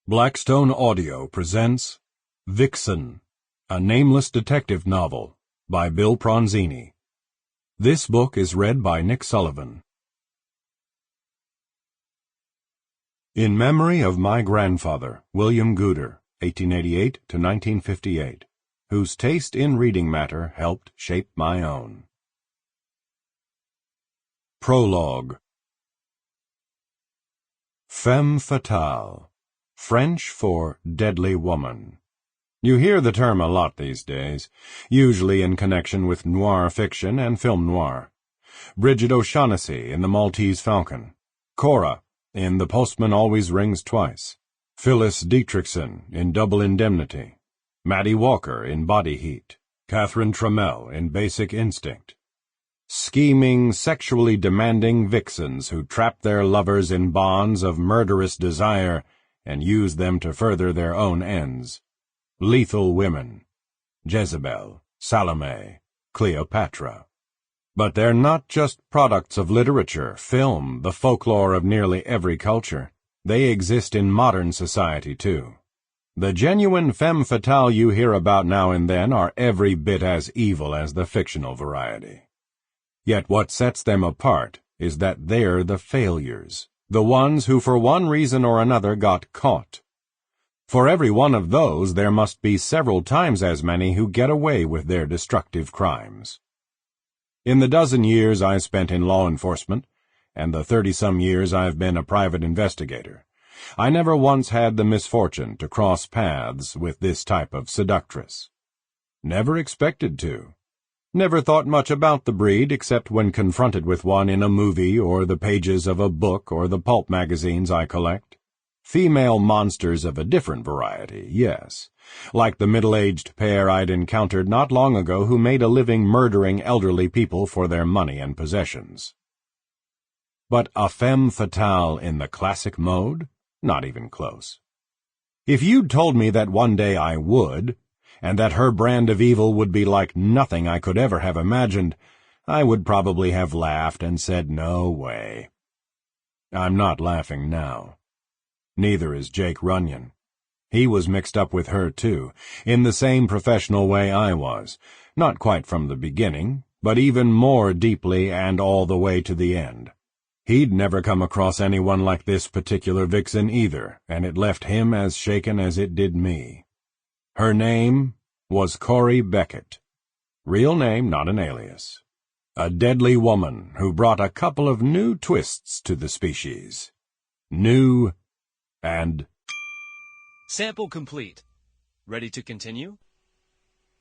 Blackstone Audio presents Vixen, a Nameless Detective novel by Bill Pronzini. This book is read by Nick Sullivan. In memory of my grandfather, William Gooder, 1888 to 1958, whose taste in reading matter helped shape my own. Prologue. Femme fatale, French for deadly woman. You hear the term a lot these days, usually in connection with noir fiction and film noir. Bridget O'Shaughnessy in The Maltese Falcon, Cora in The Postman Always Rings Twice, Phyllis Dietrichson in Double Indemnity, Maddie Walker in Body Heat, Catherine Trammell in Basic Instinct. Scheming, sexually demanding vixens who trap their lovers in bonds of murderous desire and use them to further their own ends. Lethal women. Jezebel, Salome, Cleopatra. But they're not just products of literature, film, the folklore of nearly every culture. They exist in modern society, too. The genuine femme fatale you hear about now and then are every bit as evil as the fictional variety. Yet what sets them apart is that they're the failures, the ones who for one reason or another got caught. For every one of those there must be several times as many who get away with their destructive crimes. In the dozen years I spent in law enforcement, and the 30-some years I've been a private investigator, I never once had the misfortune to cross paths with this type of seductress. Never expected to. Never thought much about the breed except when confronted with one in a movie or the pages of a book or the pulp magazines I collect. Female monsters of a different variety, yes, like the middle-aged pair I'd encountered not long ago who made a living murdering elderly people for their money and possessions. But a femme fatale in the classic mode? Not even close. If you'd told me that one day I would, and that her brand of evil would be like nothing I could ever have imagined, I would probably have laughed and said no way. I'm not laughing now. Neither is Jake Runyon. He was mixed up with her, too, in the same professional way I was, not quite from the beginning, but even more deeply and all the way to the end. He'd never come across anyone like this particular vixen either, and it left him as shaken as it did me. Her name was Cory Beckett. Real name, not an alias. A deadly woman who brought a couple of new twists to the species. New and... Sample complete. Ready to continue?